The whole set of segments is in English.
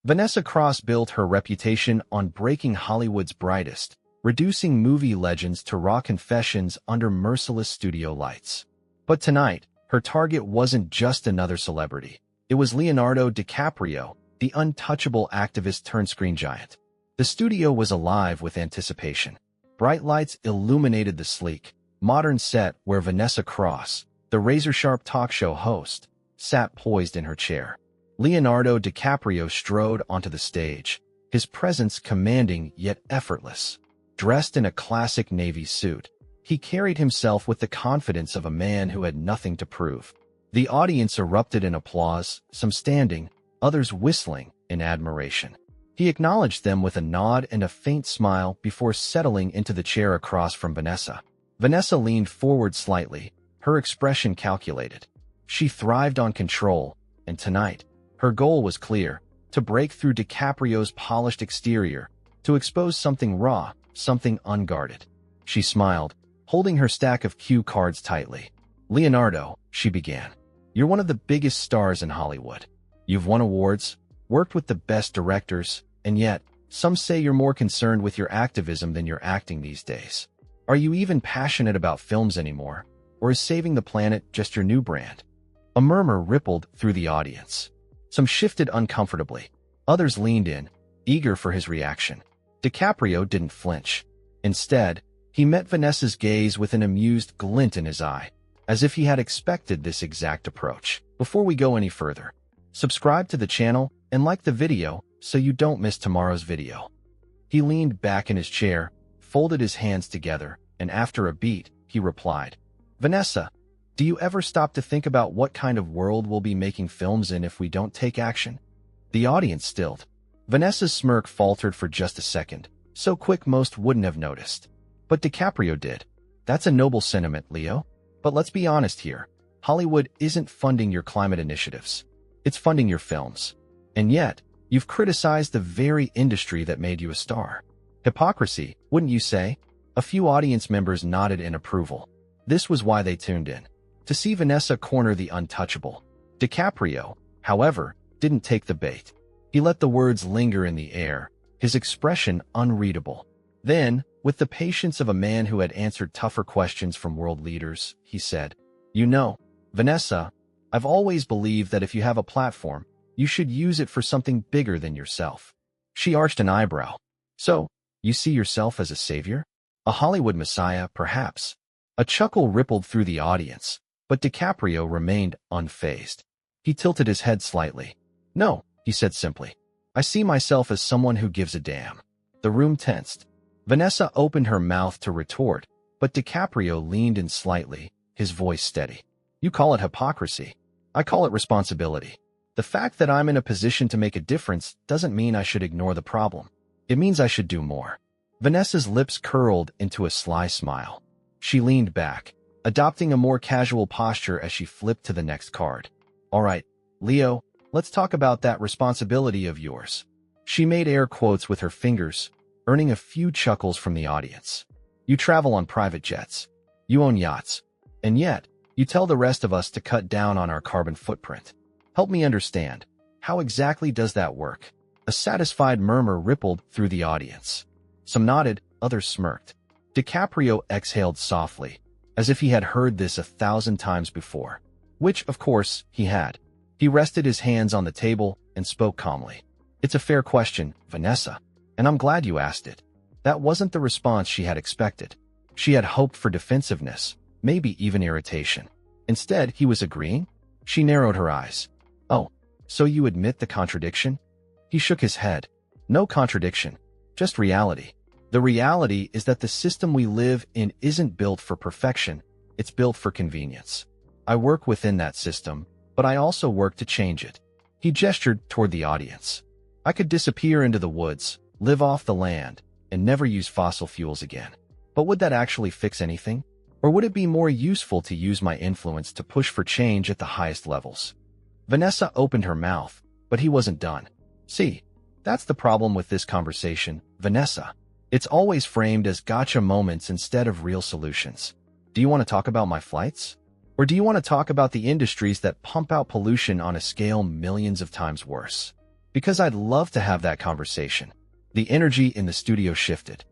Vanessa Cross built her reputation on breaking Hollywood's brightest, reducing movie legends to raw confessions under merciless studio lights. But tonight, her target wasn't just another celebrity. It was Leonardo DiCaprio, the untouchable activist turned screen giant. The studio was alive with anticipation. Bright lights illuminated the sleek, modern set where Vanessa Cross, the razor-sharp talk show host, sat poised in her chair. Leonardo DiCaprio strode onto the stage, his presence commanding yet effortless. Dressed in a classic navy suit, he carried himself with the confidence of a man who had nothing to prove. The audience erupted in applause, some standing, others whistling in admiration. He acknowledged them with a nod and a faint smile before settling into the chair across from Vanessa. Vanessa leaned forward slightly, her expression calculated. She thrived on control, and tonight, her goal was clear: to break through DiCaprio's polished exterior, to expose something raw, something unguarded. She smiled, holding her stack of cue cards tightly. "Leonardo," she began, "you're one of the biggest stars in Hollywood. You've won awards, worked with the best directors, and yet, some say you're more concerned with your activism than your acting these days. Are you even passionate about films anymore, or is saving the planet just your new brand?" A murmur rippled through the audience. Some shifted uncomfortably. Others leaned in, eager for his reaction. DiCaprio didn't flinch. Instead, he met Vanessa's gaze with an amused glint in his eye, as if he had expected this exact approach. Before we go any further, subscribe to the channel and like the video so you don't miss tomorrow's video. He leaned back in his chair, folded his hands together, and after a beat, he replied, "Vanessa, do you ever stop to think about what kind of world we'll be making films in if we don't take action?" The audience stilled. Vanessa's smirk faltered for just a second, so quick most wouldn't have noticed. But DiCaprio did. "That's a noble sentiment, Leo. But let's be honest here. Hollywood isn't funding your climate initiatives. It's funding your films. And yet, you've criticized the very industry that made you a star. Hypocrisy, wouldn't you say?" A few audience members nodded in approval. This was why they tuned in, to see Vanessa corner the untouchable. DiCaprio, however, didn't take the bait. He let the words linger in the air, his expression unreadable. Then, with the patience of a man who had answered tougher questions from world leaders, he said, "You know, Vanessa, I've always believed that if you have a platform, you should use it for something bigger than yourself." She arched an eyebrow. "So, you see yourself as a savior? A Hollywood messiah, perhaps?" A chuckle rippled through the audience, but DiCaprio remained unfazed. He tilted his head slightly. "No," he said simply. "I see myself as someone who gives a damn." The room tensed. Vanessa opened her mouth to retort, but DiCaprio leaned in slightly, his voice steady. "You call it hypocrisy. I call it responsibility. The fact that I'm in a position to make a difference doesn't mean I should ignore the problem. It means I should do more." Vanessa's lips curled into a sly smile. She leaned back, adopting a more casual posture as she flipped to the next card. "All right, Leo, let's talk about that responsibility of yours." She made air quotes with her fingers, earning a few chuckles from the audience. "You travel on private jets. You own yachts. And yet, you tell the rest of us to cut down on our carbon footprint. Help me understand. How exactly does that work?" A satisfied murmur rippled through the audience. Some nodded, others smirked. DiCaprio exhaled softly, as if he had heard this 1,000 times before. Which, of course, he had. He rested his hands on the table and spoke calmly. "It's a fair question, Vanessa, and I'm glad you asked it." That wasn't the response she had expected. She had hoped for defensiveness, maybe even irritation. Instead, he was agreeing. She narrowed her eyes. "Oh, so you admit the contradiction?" He shook his head. "No contradiction, just reality. The reality is that the system we live in isn't built for perfection, it's built for convenience. I work within that system, but I also work to change it." He gestured toward the audience. "I could disappear into the woods, live off the land, and never use fossil fuels again. But would that actually fix anything? Or would it be more useful to use my influence to push for change at the highest levels?" Vanessa opened her mouth, but he wasn't done. "See, that's the problem with this conversation, Vanessa. It's always framed as gotcha moments instead of real solutions. Do you want to talk about my flights? Or do you want to talk about the industries that pump out pollution on a scale millions of times worse?" Because I'd love to have that conversation. The energy in the studio shifted.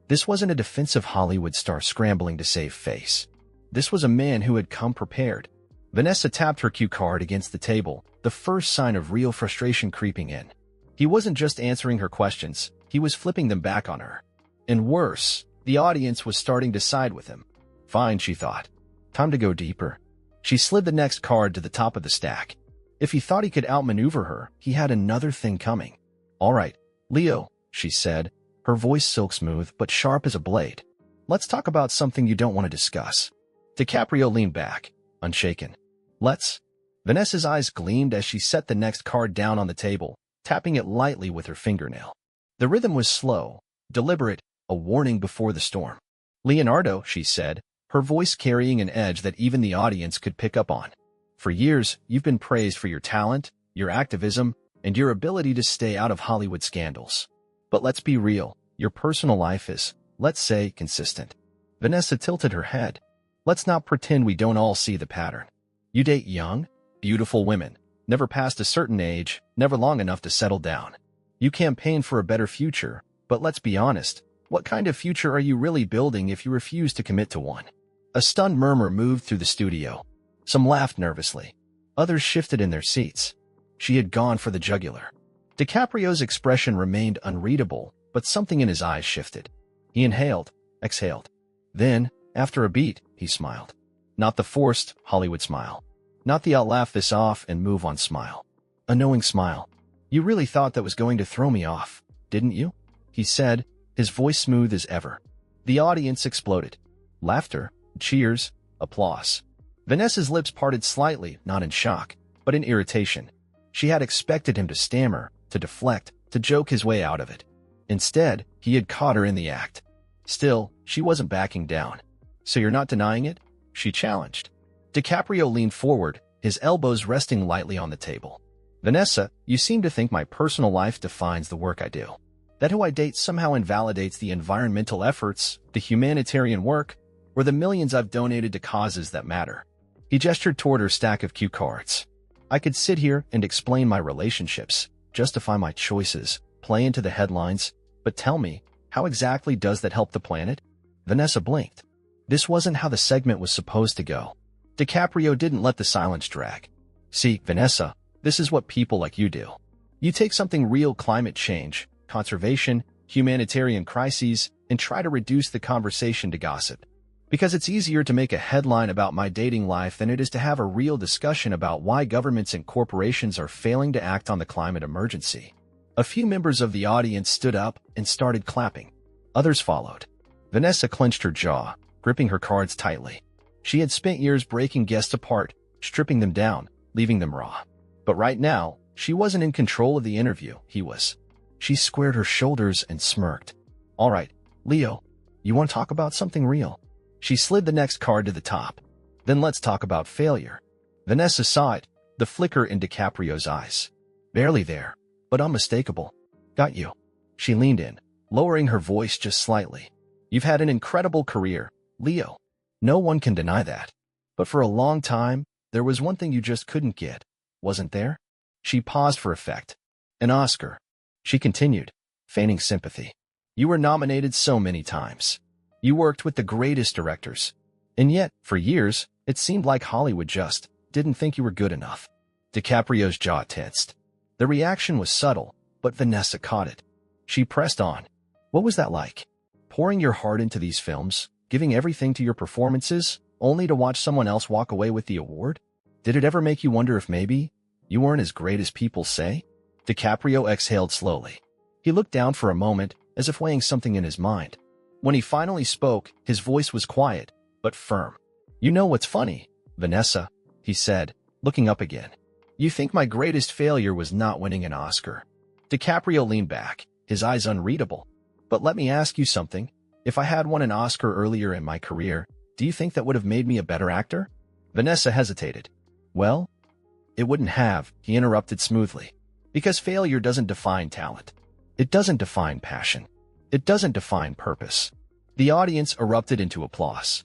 This wasn't a defensive Hollywood star scrambling to save face. This was a man who had come prepared. Vanessa tapped her cue card against the table, the first sign of real frustration creeping in. He wasn't just answering her questions, he was flipping them back on her. And worse, the audience was starting to side with him. Fine, she thought. Time to go deeper. She slid the next card to the top of the stack. If he thought he could outmaneuver her, he had another thing coming. All right, Leo, she said, her voice silk smooth but sharp as a blade. Let's talk about something you don't want to discuss. Diसaprio leaned back, unshaken. Let's? Vanessa's eyes gleamed as she set the next card down on the table, tapping it lightly with her fingernail. The rhythm was slow, deliberate, a warning before the storm. Leonardo, she said, her voice carrying an edge that even the audience could pick up on. For years, you've been praised for your talent, your activism, and your ability to stay out of Hollywood scandals. But let's be real, your personal life is, let's say, consistent. Vanessa tilted her head. Let's not pretend we don't all see the pattern. You date young, beautiful women, never past a certain age, never long enough to settle down. You campaign for a better future, but let's be honest, what kind of future are you really building if you refuse to commit to one? A stunned murmur moved through the studio. Some laughed nervously. Others shifted in their seats. She had gone for the jugular. Disaprio's expression remained unreadable, but something in his eyes shifted. He inhaled, exhaled. Then, after a beat, he smiled. Not the forced Hollywood smile. Not the I'll laugh this off and move on smile. A knowing smile. You really thought that was going to throw me off, didn't you? He said, his voice smooth as ever. The audience exploded. Laughter, cheers, applause. Vanessa's lips parted slightly, not in shock, but in irritation. She had expected him to stammer, to deflect, to joke his way out of it. Instead, he had caught her in the act. Still, she wasn't backing down. So you're not denying it? She challenged. Disaprio leaned forward, his elbows resting lightly on the table. Vanessa, you seem to think my personal life defines the work I do. That who I date somehow invalidates the environmental efforts, the humanitarian work, or the millions I've donated to causes that matter. He gestured toward her stack of cue cards. I could sit here and explain my relationships, justify my choices, play into the headlines, but tell me, how exactly does that help the planet? Vanessa blinked. This wasn't how the segment was supposed to go. Disaprio didn't let the silence drag. See, Vanessa, this is what people like you do. You take something real, climate change, conservation, humanitarian crises, and try to reduce the conversation to gossip. Because it's easier to make a headline about my dating life than it is to have a real discussion about why governments and corporations are failing to act on the climate emergency. A few members of the audience stood up and started clapping. Others followed. Vanessa clenched her jaw, gripping her cards tightly. She had spent years breaking guests apart, stripping them down, leaving them raw. But right now, she wasn't in control of the interview, he was. She squared her shoulders and smirked. All right, Leo, you want to talk about something real? She slid the next card to the top. Then let's talk about failure. Vanessa saw it, the flicker in Disaprio's eyes. Barely there, but unmistakable. Got you. She leaned in, lowering her voice just slightly. You've had an incredible career, Leo. No one can deny that. But for a long time, there was one thing you just couldn't get, wasn't there? She paused for effect. An Oscar. She continued, feigning sympathy. You were nominated so many times. You worked with the greatest directors. And yet, for years, it seemed like Hollywood just didn't think you were good enough. Disaprio's jaw tensed. The reaction was subtle, but Vanessa caught it. She pressed on. What was that like? Pouring your heart into these films, giving everything to your performances, only to watch someone else walk away with the award? Did it ever make you wonder if maybe you weren't as great as people say? Disaprio exhaled slowly. He looked down for a moment, as if weighing something in his mind. When he finally spoke, his voice was quiet, but firm. You know what's funny, Vanessa, he said, looking up again. You think my greatest failure was not winning an Oscar. Disaprio leaned back, his eyes unreadable. But let me ask you something. If I had won an Oscar earlier in my career, do you think that would have made me a better actor? Vanessa hesitated. Well, it wouldn't have, he interrupted smoothly. Because failure doesn't define talent. It doesn't define passion. It doesn't define purpose. The audience erupted into applause.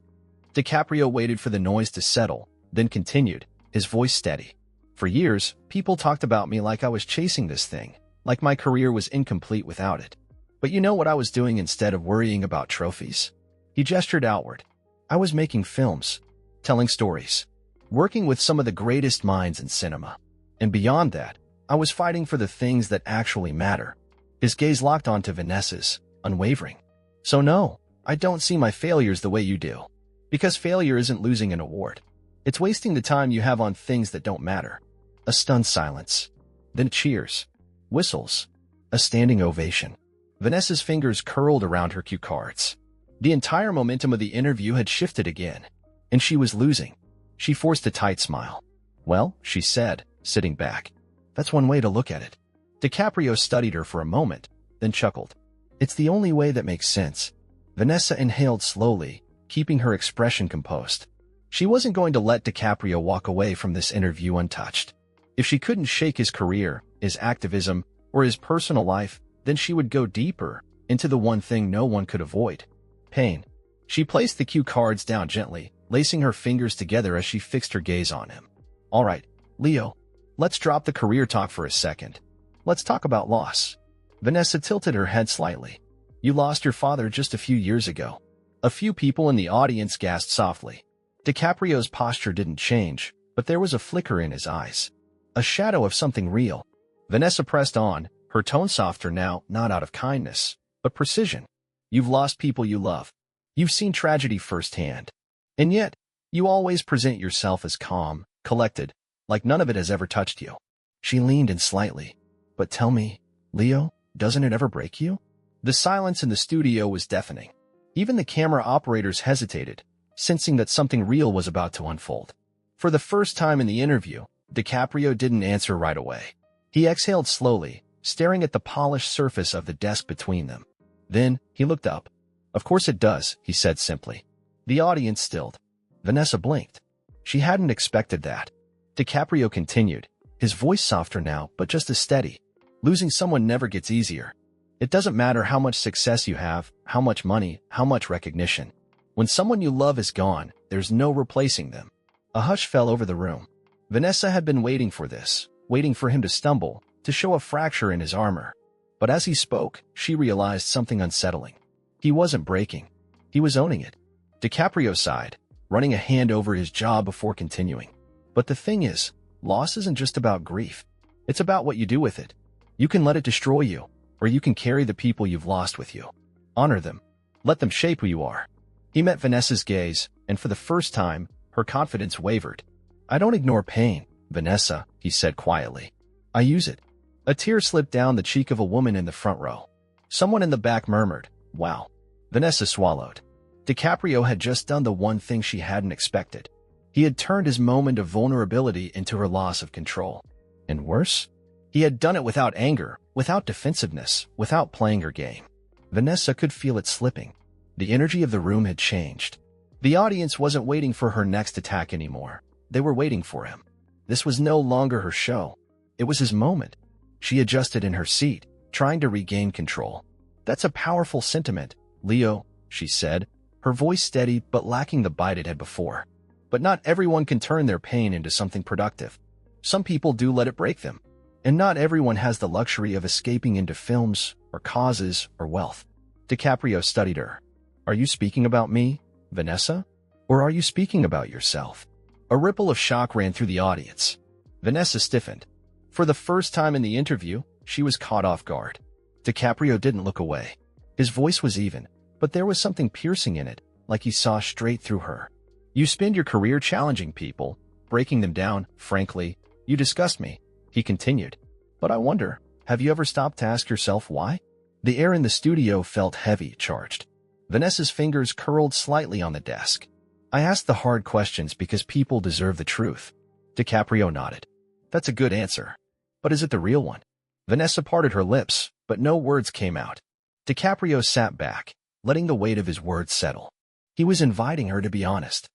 Disaprio waited for the noise to settle, then continued, his voice steady. For years, people talked about me like I was chasing this thing, like my career was incomplete without it. But you know what I was doing instead of worrying about trophies? He gestured outward. I was making films, telling stories, working with some of the greatest minds in cinema. And beyond that, I was fighting for the things that actually matter. His gaze locked onto Vanessa's, unwavering. So no, I don't see my failures the way you do. Because failure isn't losing an award. It's wasting the time you have on things that don't matter. A stunned silence. Then cheers. Whistles. A standing ovation. Vanessa's fingers curled around her cue cards. The entire momentum of the interview had shifted again, and she was losing. She forced a tight smile. Well, she said, sitting back. That's one way to look at it. Diसaprio studied her for a moment, then chuckled. It's the only way that makes sense. Vanessa inhaled slowly, keeping her expression composed. She wasn't going to let Diसaprio walk away from this interview untouched. If she couldn't shake his career, his activism, or his personal life, then she would go deeper into the one thing no one could avoid. Pain. She placed the cue cards down gently, lacing her fingers together as she fixed her gaze on him. All right, Leo, let's drop the career talk for a second. Let's talk about loss. Vanessa tilted her head slightly. You lost your father just a few years ago. A few people in the audience gasped softly. Disaprio's posture didn't change, but there was a flicker in his eyes. A shadow of something real. Vanessa pressed on, her tone softer now, not out of kindness, but precision. You've lost people you love. You've seen tragedy firsthand. And yet, you always present yourself as calm, collected, like none of it has ever touched you. She leaned in slightly. But tell me, Leo, doesn't it ever break you? The silence in the studio was deafening. Even the camera operators hesitated, sensing that something real was about to unfold. For the first time in the interview, Disaprio didn't answer right away. He exhaled slowly, staring at the polished surface of the desk between them. Then, he looked up. Of course it does, he said simply. The audience stilled. Vanessa blinked. She hadn't expected that. Disaprio continued, his voice softer now, but just as steady. Losing someone never gets easier. It doesn't matter how much success you have, how much money, how much recognition. When someone you love is gone, there's no replacing them. A hush fell over the room. Vanessa had been waiting for this, waiting for him to stumble, to show a fracture in his armor. But as he spoke, she realized something unsettling. He wasn't breaking. He was owning it. Disaprio sighed, running a hand over his jaw before continuing. But the thing is, loss isn't just about grief. It's about what you do with it. You can let it destroy you, or you can carry the people you've lost with you. Honor them. Let them shape who you are. He met Vanessa's gaze, and for the first time, her confidence wavered. I don't ignore pain, Vanessa, he said quietly. I use it. A tear slipped down the cheek of a woman in the front row. Someone in the back murmured, wow. Vanessa swallowed. Disaprio had just done the one thing she hadn't expected. He had turned his moment of vulnerability into her loss of control. And worse? He had done it without anger, without defensiveness, without playing her game. Vanessa could feel it slipping. The energy of the room had changed. The audience wasn't waiting for her next attack anymore. They were waiting for him. This was no longer her show. It was his moment. She adjusted in her seat, trying to regain control. That's a powerful sentiment, Leo, she said, her voice steady but lacking the bite it had before. But not everyone can turn their pain into something productive. Some people do let it break them. And not everyone has the luxury of escaping into films, or causes, or wealth. Disaprio studied her. Are you speaking about me, Vanessa? Or are you speaking about yourself? A ripple of shock ran through the audience. Vanessa stiffened. For the first time in the interview, she was caught off guard. Disaprio didn't look away. His voice was even, but there was something piercing in it, like he saw straight through her. You spend your career challenging people, breaking them down, frankly. You disgust me, he continued. But I wonder, have you ever stopped to ask yourself why? The air in the studio felt heavy, charged. Vanessa's fingers curled slightly on the desk. I ask the hard questions because people deserve the truth. Disaprio nodded. That's a good answer. But is it the real one? Vanessa parted her lips, but no words came out. Disaprio sat back, letting the weight of his words settle. He was inviting her to be honest.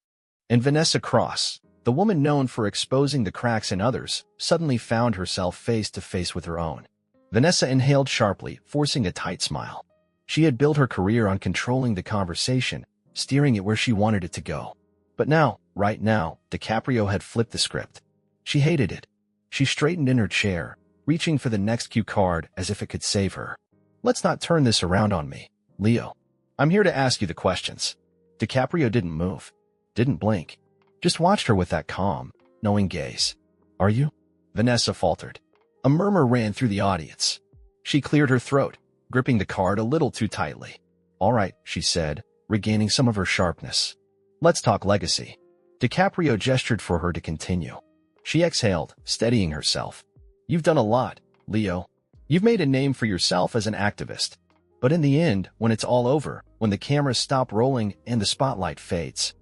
And Vanessa Cross, the woman known for exposing the cracks in others, suddenly found herself face to face with her own. Vanessa inhaled sharply, forcing a tight smile. She had built her career on controlling the conversation, steering it where she wanted it to go. But now, right now, Disaprio had flipped the script. She hated it. She straightened in her chair, reaching for the next cue card as if it could save her. Let's not turn this around on me, Leo. I'm here to ask you the questions. DiCaprio didn't move, didn't blink, just watched her with that calm, knowing gaze. Are you? Vanessa faltered. A murmur ran through the audience. She cleared her throat, gripping the card a little too tightly. All right, she said, regaining some of her sharpness. Let's talk legacy. DiCaprio gestured for her to continue. She exhaled, steadying herself. You've done a lot, Leo. You've made a name for yourself as an activist. But in the end, when it's all over, when the cameras stop rolling and the spotlight fades.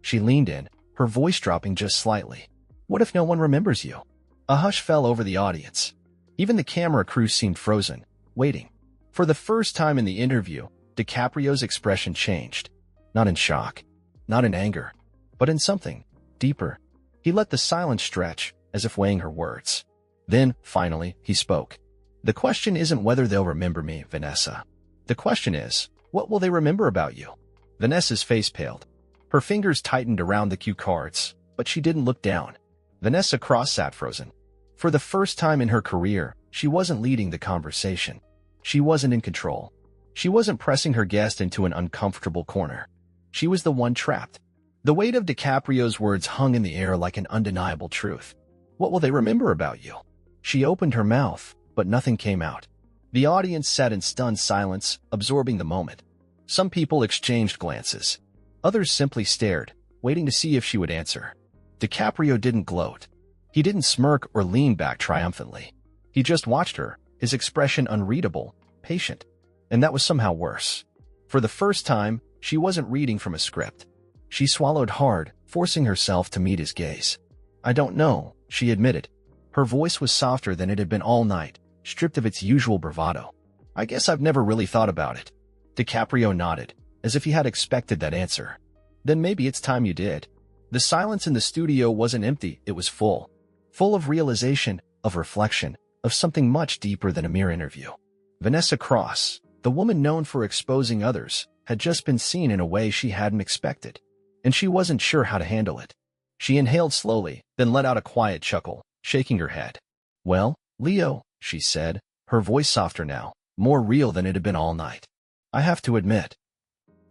She leaned in, her voice dropping just slightly. What if no one remembers you? A hush fell over the audience. Even the camera crew seemed frozen, waiting. For the first time in the interview, DiCaprio's expression changed. Not in shock, not in anger, but in something deeper. He let the silence stretch, as if weighing her words. Then, finally, he spoke. The question isn't whether they'll remember me, Vanessa. The question is, what will they remember about you? Vanessa's face paled. Her fingers tightened around the cue cards, but she didn't look down. Vanessa sat frozen. For the first time in her career, she wasn't leading the conversation. She wasn't in control. She wasn't pressing her guest into an uncomfortable corner. She was the one trapped. The weight of DiCaprio's words hung in the air like an undeniable truth. What will they remember about you? She opened her mouth, but nothing came out. The audience sat in stunned silence, absorbing the moment. Some people exchanged glances. Others simply stared, waiting to see if she would answer. DiCaprio didn't gloat. He didn't smirk or lean back triumphantly. He just watched her, his expression unreadable, patient. And that was somehow worse. For the first time, she wasn't reading from a script. She swallowed hard, forcing herself to meet his gaze. I don't know, she admitted. Her voice was softer than it had been all night, stripped of its usual bravado. I guess I've never really thought about it. DiCaprio nodded, as if he had expected that answer. Then maybe it's time you did. The silence in the studio wasn't empty, it was full. Full of realization, of reflection, of something much deeper than a mere interview. Vanessa Cross, the woman known for exposing others, had just been seen in a way she hadn't expected. And she wasn't sure how to handle it. She inhaled slowly, then let out a quiet chuckle, shaking her head. Well, Leo, she said, her voice softer now, more real than it had been all night. I have to admit,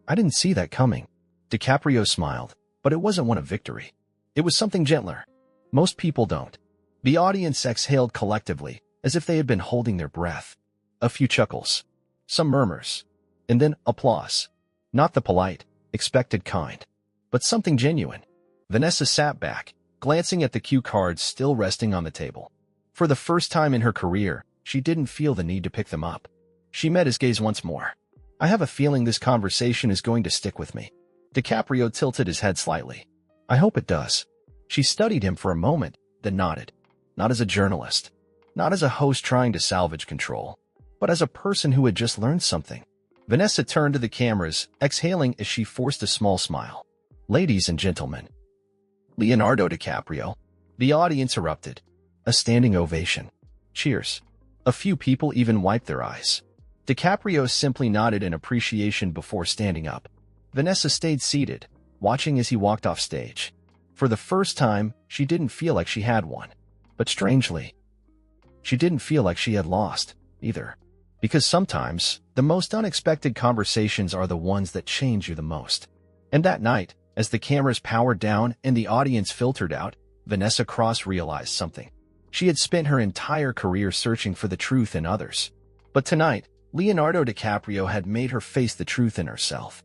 I didn't see that coming. DiCaprio smiled, but it wasn't one of victory. It was something gentler. Most people don't. The audience exhaled collectively, as if they had been holding their breath. A few chuckles. Some murmurs. And then applause. Not the polite, expected kind, but something genuine. Vanessa sat back, glancing at the cue cards still resting on the table. For the first time in her career, she didn't feel the need to pick them up. She met his gaze once more. I have a feeling this conversation is going to stick with me. DiCaprio tilted his head slightly. I hope it does. She studied him for a moment, then nodded. Not as a journalist. Not as a host trying to salvage control. But as a person who had just learned something. Vanessa turned to the cameras, exhaling as she forced a small smile. Ladies and gentlemen. Leonardo DiCaprio. The audience erupted. A standing ovation. Cheers. A few people even wiped their eyes. DiCaprio simply nodded in appreciation before standing up. Vanessa stayed seated, watching as he walked off stage. For the first time, she didn't feel like she had won. But strangely, she didn't feel like she had lost, either. Because sometimes, the most unexpected conversations are the ones that change you the most. And that night, as the cameras powered down and the audience filtered out, Vanessa Cross realized something. She had spent her entire career searching for the truth in others. But tonight, Leonardo DiCaprio had made her face the truth in herself.